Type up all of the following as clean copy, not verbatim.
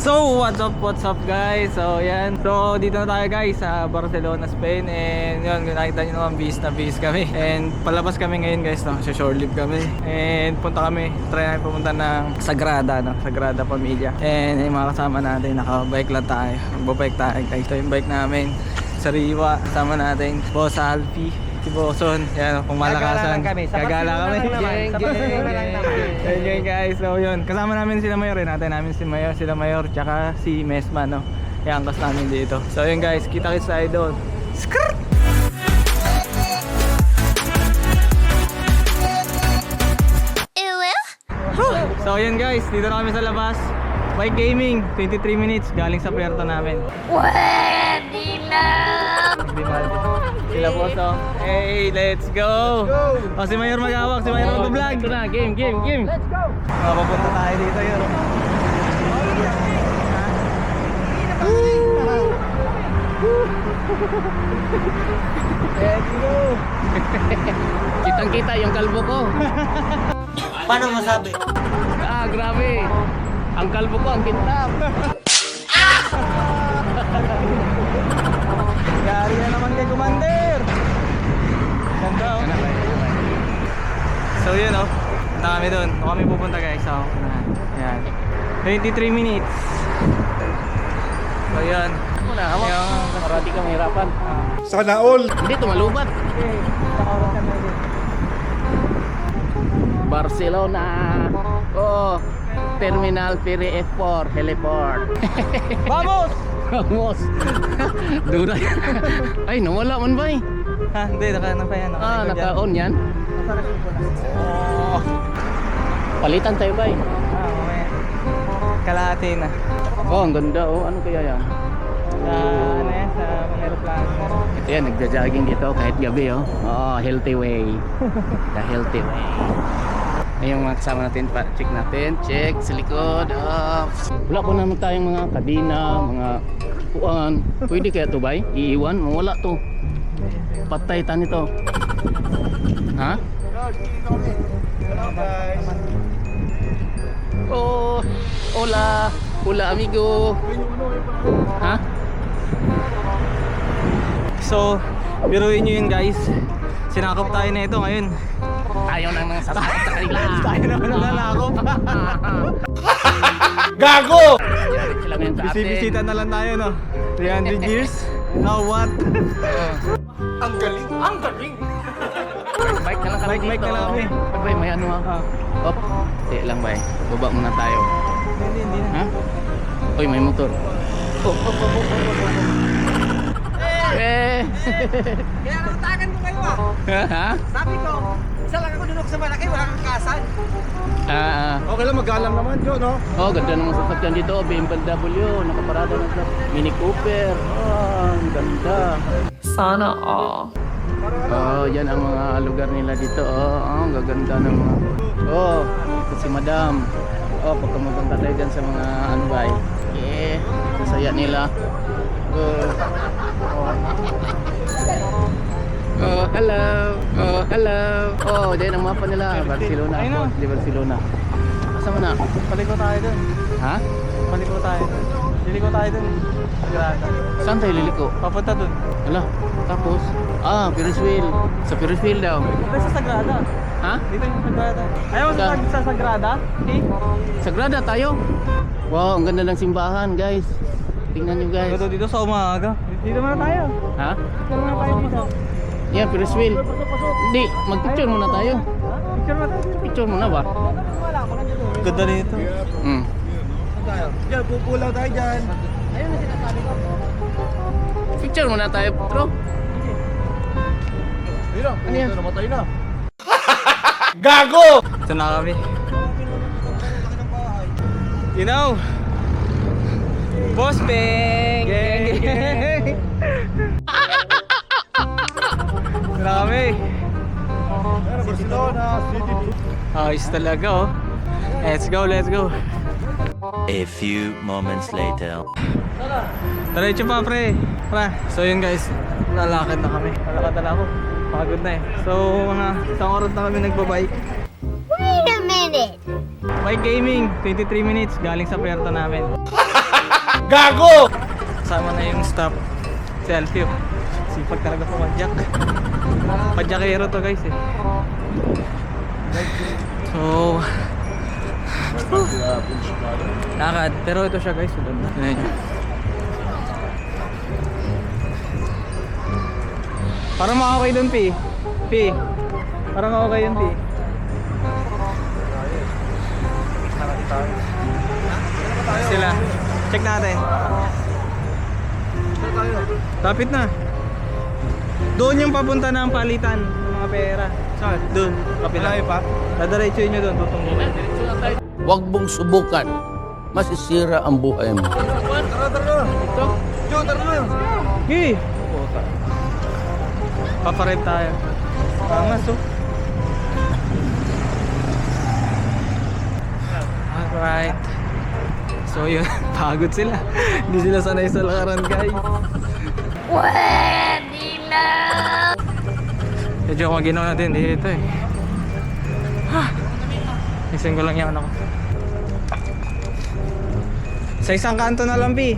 So what's up guys? So yan, so dito na tayo guys sa Barcelona, Spain. And yun, nakita nyo naman, bis kami. And palabas kami ngayon guys, no? Sa shore leave kami. And punta kami, try namin pumunta ng Sagrada, no? Sagrada Familia. And yung mga kasama natin, naka-bike lang tayo. Magbabike tayo guys. Ito yung bike namin, sariwa. Kasama natin Boss Alfie, si Boson. Yan, kung malakasan. Kagala kami. Gang guys. So yun, kasama namin sila Mayor. Natin namin si Mayor, sila Mayor, tsaka si Mesma, no? Yung angkas namin dito. So yun guys, kita-kits tayo doon. Skrrt! So yun guys, dito na kami sa labas. Bike gaming, 23 minutes galing sa puerto namin. Pwede na! Sila po, so hey, let's go! O si Mayor mag-awak, si Mayor mag-vlog. Ito na, game. Let's go! Mapapunta tayo dito yun. Let's go! Kitang-kita yung kalbo ko. Paano masabi? Grabe. Ang kalbo ko, ang kintab. Yari na naman kay Commander. Ganda oh. So yun oh, punta kami doon. Kami pupunta guys. So, ayan, 23 minutes. So yun. Para di ka mahirapan. Sana all! Hindi, tumalubat. Okay, nakaurot kami ulit. Barcelona. Oh, Terminal Ferry F4 Heliport. Vamos! Vamos. Dura. Ay, nawala man ba eh? Ha, hindi, naka yan. Naka-on yan. Oh. Palitan tayo ba eh? Mamaya. Kalahati na. Oh, ang ganda oh. Ano kaya yan? Sa, ano yan, sa mga aeroplano. Ito yan, nagja-jogging dito kahit gabi oh. Oh, healthy way. The healthy way. Ayun mga kasama natin, check natin, check sa likod. Wala po naman tayong mga kadina, mga kuan. Pwede kaya ito ba? Iiwan? Mawala to. Patay tan ito. Ha? Oh, hola. Hola amigo. Ha? So, biruin nyo yun guys. Sinakop tayo na ito ngayon. Ayaw nang mga sasakit sa kanila. Tayo naman ang nanakop. Gago! Sila ngayon sa atin. Bisita na lang tayo, no? 300 years? Now what? Ang galing! Ang galing! Bike na lang kami Bike dito. na lang kami. Bay, may ano ah. Op. Tiyak lang bay. Baba muna tayo. Hindi na. Ha? Uy, may motor. Oh. Kaya nakatagan ko kayo ah! Ha? Sabi ko, isa lang ako dunok sa malaki, wala kang kasan. Okay lang, magalang naman yun, no? Oh, ganda ng sasakyan dito. BMW, nakaparada na sa Mini Cooper. Oh, ang ganda. Sana all. Oh, yan ang mga lugar nila dito. Oh, ang gaganda ng mga. Oh, ito si Madam. Oh, pagka maganda tayo dyan sa mga ano ba? Yeah, sasaya nila. Oh. Oh, hello. Oh, hello. Oh, dyan ang mapa nila. Barcelona Ayun ako. na. Di Barcelona. Kasama na. Paliko tayo dun. Ha? Paliko tayo dun. Liliko tayo dun. Sagrada. Saan tayo liliko? Papunta dun. Hala, tapos? Ferris wheel. Sa Ferris wheel daw. Dito sa Sagrada. Ha? Dito yung Sagrada. Ayaw mo sa Sagrada? Okay? Sagrada tayo. Wow, ang ganda ng simbahan, guys. Tingnan nyo, guys. Dito sa umaga. Dito muna tayo. Ha? Dito muna tayo dito. Yan, Ferris wheel. Hindi, magpicture muna tayo. Picture muna tayo. Picture muna ba? Ganda dito. Hmm. Diyan, pupulaw tayo dyan. Picture muna tayo, bro. Ano yan? Namatay na. Gago! Ito na kami. You know, Boss Beng! Gang! Ito na kami. Barcelona, City. Ayos talaga oh. Let's go. A few moments later. Diretso pa pre. So yun guys, lalakad na kami. Lalakad na ako. Pagod na eh. So mga isang oras na kami nagbabike. Wait a minute. Bike gaming, 23 minutes galing sa puerto namin. Gago! Kasama na yung stop. Selfie. Oh. Sipag talaga pumadyak. Padjakero to guys eh. So, lakad. Pero ito siya guys. Tignan nyo. Parang makakay dun, Pi. Pi. Parang makakay yun, Pi. Sila. Check natin. Lapit na. Doon yung papunta ng palitan ng mga pera. Saan? Doon. Kapila. Malayo pa? Dadiretsuhin nyo doon. Tutungo. Huwag mong subukan. Masisira ang buhay mo. Tara. Ito? Joe, tara na. Hey! Paparep tayo. Angas oh. Alright. So yun, pagod sila. Hindi sila sanay sa lakaran guys. Pwede na! Medyo maginaw natin dito eh. Ising ko lang yan ako. Sa isang kanto na lang, Pi.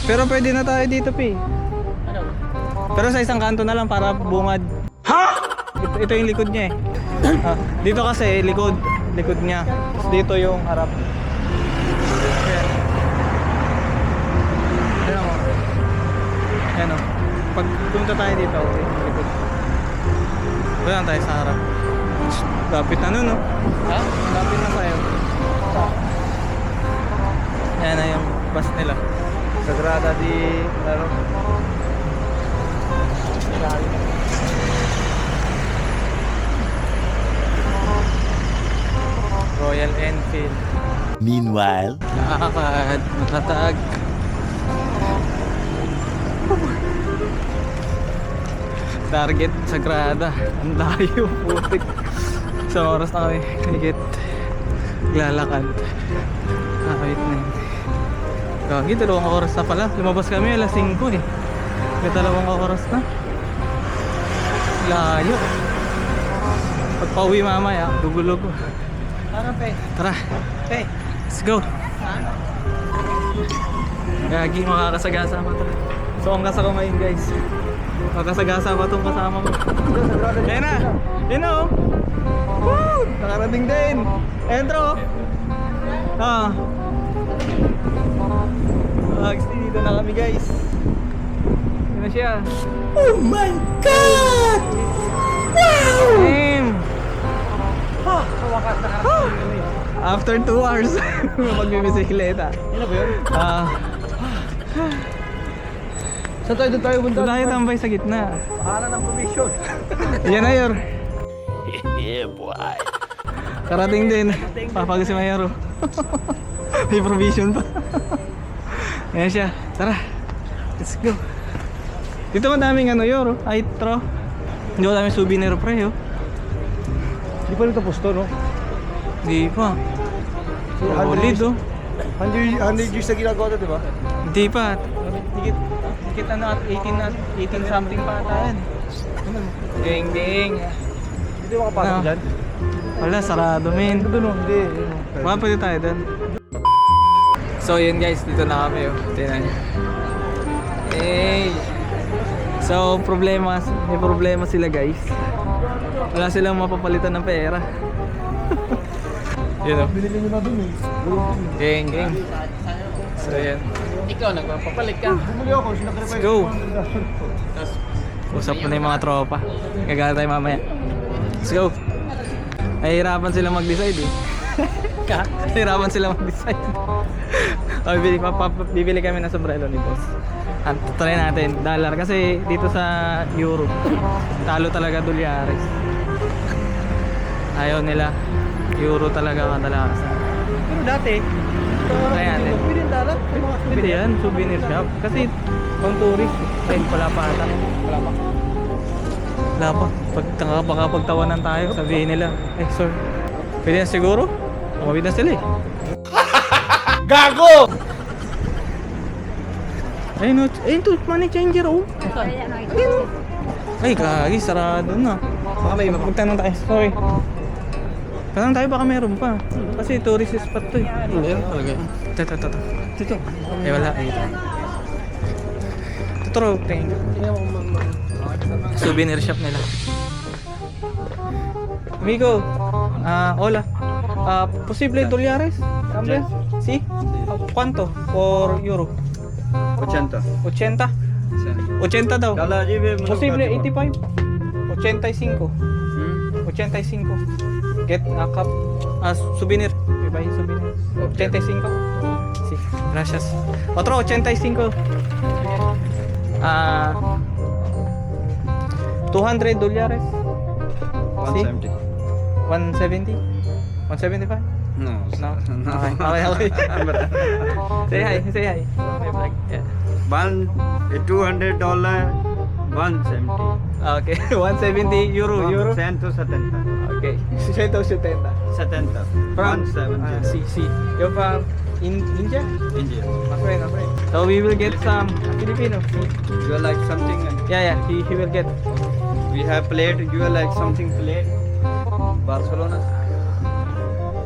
Pero pwede na tayo dito, Pi. Pero sa isang kanto na lang para bungad. Ha? Ito yung likod niya eh. Dito kasi likod niya. Tapos dito yung harap. Ayan o. Ayan o. Pag punta tayo dito, okay, likod. Wala tayo sa harap. Lapit na nun, no? Ha? Lapit na tayo. Yan na yung bus nila. Sagrada di... Laro. Royal Enfield. Meanwhile, Lakad, matatag. Target, Sagrada. Ang layo, putik. Isang oras na kami higit lalakad. Wait na yun. Gagi, 2 oras na pala. Lumabas kami alas 5 eh. May 2 oras na. Layo. Pagpauwi mamaya, dugulog. Tara, Pe. Tara, Pe. let's go. Gagi, makakasagasa pa to. So, ang kasa ko ngayon guys. Makakasagasa pa tong kasama ko. Ayan na! Ayan na oh! Woo! Nakarating din! Entro! Ah! Dito na kami guys. Ayan na siya. Oh my God! Wow! Damn! After 2 hours, magbibisikleta. Yan na ba yun? Saan tayo doon tayo punta? Doon tayo tambay sa gitna. Pahala ng provision. Yan na yun. yeah, boy. Karating din. Papag si Mayaro. May provision pa. Ayan siya. Tara. Let's go. Dito madaming ano yoro. Ay, tro. Hindi ko daming souvenir pre oh. Di pa rin tapos to, no? Hindi pa. Solid oh. 100 years na ginagawa to, di ba? Hindi pa. Higit ano at 18 something pa ata yan. Ding ding. Hindi makapasok Ah. dyan. Wala, sarado men. Ito no, hindi. Baka pwede tayo doon. So yun guys, dito na kami oh. Tingnan nyo. Hey! So may problema sila guys. Wala silang mapapalitan ng pera. Yun oh. Binili nyo na dun eh. Gang gang. So yan. Ikaw, nagpapalit ka. Bumili ako, Let's go. Usap mo na yung mga tropa. Gagala tayo mamaya. Let's go. Nahihirapan sila mag-decide eh. Nahihirapan sila mag-decide. Bibili kami ng sombrero ni boss. At try natin, dollar. Kasi dito sa Europe, talo talaga dolyares. Ayaw nila. Euro talaga kadalasan. Pero dati, Try natin. pwede yung dalat. May mga Pwede yan, souvenir shop. Kasi pang tourist, ay wala pa ata. Wala pa. Baka pagtawanan tayo, sabihin nila, sir, pwede yan siguro? Umabit na sila eh. Gago! Ayun to, money changer oh. Ayun. Ay, gagi, sarado na. Baka may Magtanong tayo, sorry. Tanong tayo baka meron pa. Kasi tourist spot to eh. Hindi, talaga. Ito. Dito. Eh wala eh. Tuturo. Tingin. Souvenir shop nila. Amigo, hola. Posible $? Cambia? Sí? ¿Cuánto? Por euro? 80. 80? 80 daw. Dala जी भी Posible 85? 85. 85. Get a cup. Souvenir. May buy souvenir. 85. Sí, gracias. Otro 85. $200. Sí? 170? 175? No. No? Okay. Say hi. Yeah. $200, 170. Okay, 170 euro. 170. Okay, 170. 70. From 170. see. You're from India? India. My friend. So we will get some Filipino. You like something? Yeah. He will get. We have plate. You like something plate? Barcelona.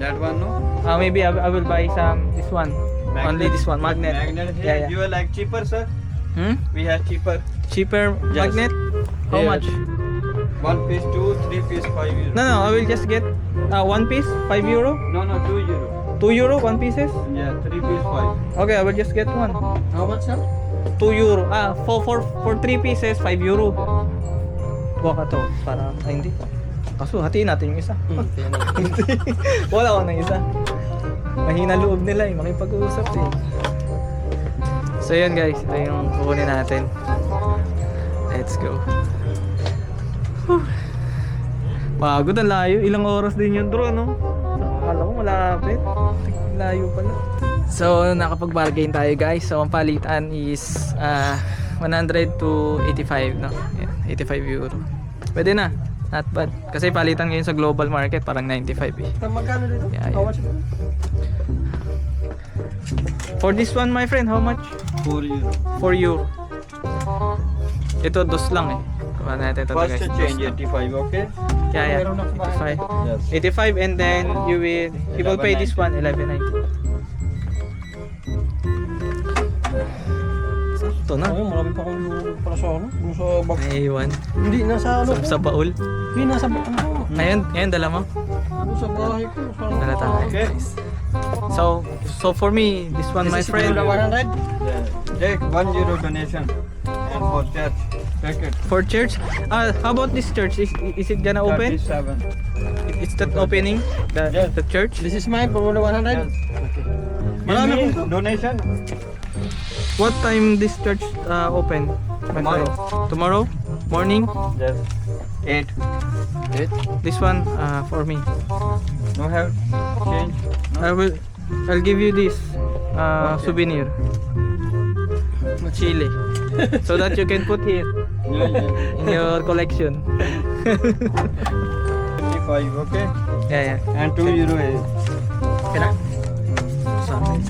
That one, no? Maybe I will buy some. This one. Only this one. Magnet. Yeah. You like cheaper, sir? We have cheaper. Cheaper Yes. magnet. How Yeah. much? 1 piece 2, 3 piece 5 euro. No. I will just get one piece, 5 euro. No, 2 euro. 2 euro, one pieces. Yeah, 3 piece 5. Okay, I will just get one. How much, sir? 2 euro. For 3 pieces, 5 euro. Buwa ka to. Para, hindi. Kaso, hatiin natin yung isa. Wala ko na isa. Mahina loob nila eh. Makipag-uusap eh. So yun guys. Ito yung kukunin natin. Let's go. Whew. Pagod ang layo. Ilang oras din yung drone, no? Akala ko malapit. Layo pala. So, nakapag-bargain tayo guys. So, ang palitan is 100 to 85, no? Yeah, 85 euro. Pwede na. Not bad. Kasi palitan ngayon sa global market parang 95 eh. Magkano dito? Yeah. For this one, my friend, how much? 4 euro. 4 euro. Ito, dos lang eh. Kuha natin ito First guys. change Dos lang. 85, okay? Yeah. 85. Yes. 85 and then you will pay this one 11.90. Sakto na. Marami pa akong para sa ano? Yung sa bag. Naiwan. Hindi, nasa ano? Sa baul. Hindi, nasa bag. Ano? Ngayon dala mo? Ano sa bahay ko? Dala tayo. Okay. So for me, this one my friend. 100? Yeah. Take 1 euro donation. And for church, take it. For church? How about this church? Is it gonna open? 37. It's that opening? Yes. The church? This is mine, for 100? Marami donation. What time this church open? My Tomorrow. friend? Tomorrow? Morning? Yes. 8. This one for me. No have change. I'll give you this souvenir. Chile. So that you can put here Yeah. in your collection. 55, okay? Yeah. And 2 euro is. Okay na? Sa amin.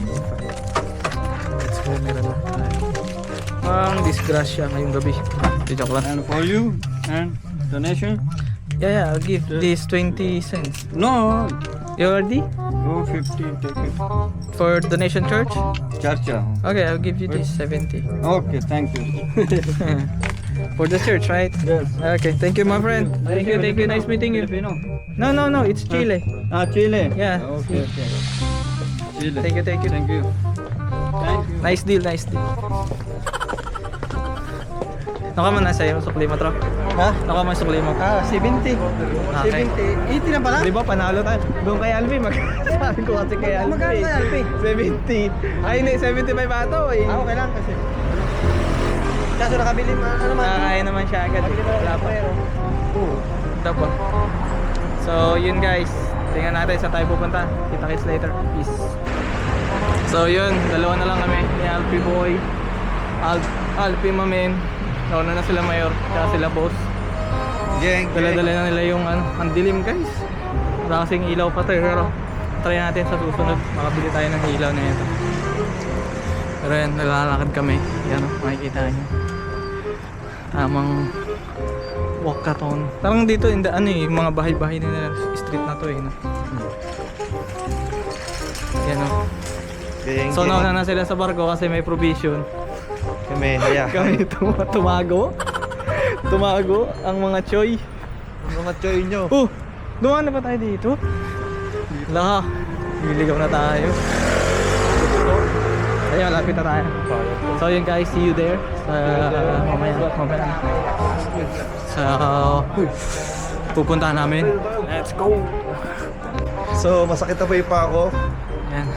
Let's go, meron na. Ang disgrasya ngayong gabi. Di joke lang. And for you and donation. Yeah, I'll give this 20 cents. No. You already? Go 50, take it. For donation church? Church. Okay, I'll give you this 70. Okay, thank you. For the church, right? Yes. Okay, thank you my friend. Thank you. Nice meeting you. Filipino. No, it's Chile. Chile. Yeah. Okay. Chile. Thank you. Thank you. Nice deal. Nakaman na sa'yo, sukli mo, tro? Ha? Nakaman sukli mo. 70. Okay. 70. 80 na pala? Di ba, panalo tayo? Doon kay Alvin, sabi ko kasi kay Alvin. Magkano kay Alvin? 70. Ay, hindi, 75 ato eh. Okay lang kasi. Kaso nakabili ano naman? Nakakain naman siya agad. Wala pa. Ito po. So, yun guys. Tingnan natin saan tayo pupunta. Kita-kits later. Peace. So, yun. Dalawa na lang kami ni Alfie Boy. Alfie Mamen. Nauna na sila Mayor. Tsaka sila Boss. Gang. Dala-dala na nila yung ang dilim guys. Wala kasing ilaw pa tayo. Pero try natin sa susunod. Makabili tayo ng ilaw na ito. Pero yan, naglalakad kami. Yan, makikita nyo. Tamang walkathon. Parang dito, yung mga bahay-bahay nila, street na to eh. No? Ayan o. Geng, So geng. nauna na sila sa barko kasi may provision. Kami, yeah. Kami tumago. Tumago ang mga choy. Mga choy nyo. Oh! Dumaan na ba tayo dito? Wala. Liligaw na tayo. Ayun, malapit na tayo. So yun guys, see you there. Mamaya. Sa pupuntahan namin. Let's go! So, masakit na pa ako. Yan.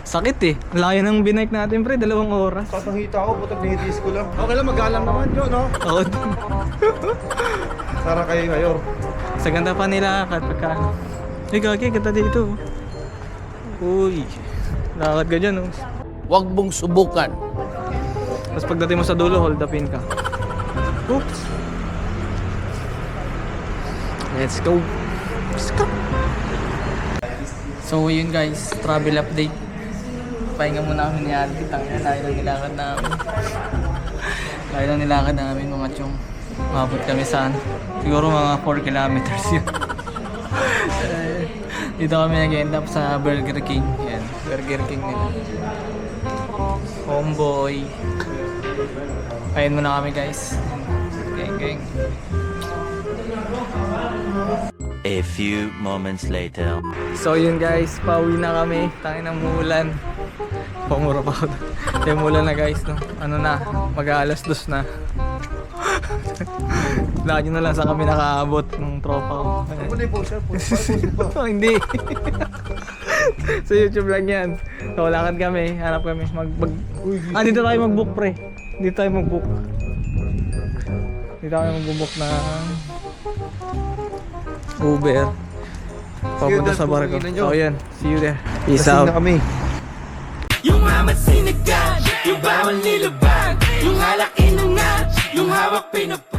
Sakit eh. Layo ng binike natin pre, 2 oras. Tatangita ako, butag nihitis ko lang. Okay lang, magalang naman yun, no? Oo din. Sara kayo ngayon. Sa ganda pa nila pagka ay gagi, ganda dito. Uy. Lakad ka dyan oh. Huwag mong subukan. Tapos pagdating mo sa dulo, hold upin ka. Oops. Let's go. So yun guys, travel update. Pahinga muna kami ni Aldi. Tangina, layo lang nilakad namin. Layo lang nilakad namin mga chong. Mabot kami sa siguro mga 4 kilometers yun. Dito kami nag-end up sa Burger King. Yan, Burger King nila. Homeboy. Kain muna kami guys. Geng. A few moments later. So yun guys, pauwi na kami. Tangin ng mulan. Pamura pa ako. Yung mulan na guys, no? Ano na, mag-aalas 2 na. Lagi na lang sa kami nakaabot ng tropa ko. Ano yung pose? Oh, hindi. Sa YouTube lang yan. So lakad kami, hanap kami. Dito tayo mag-book pre. Dito tayo mag-book. Dito tayo mag-book na Uber. Papunta sa barko. So yan, see you there. Peace out. Na kami. Yung amat sinigang, yung bawal nilabag, yung halak inangat, yung hawak pinapag.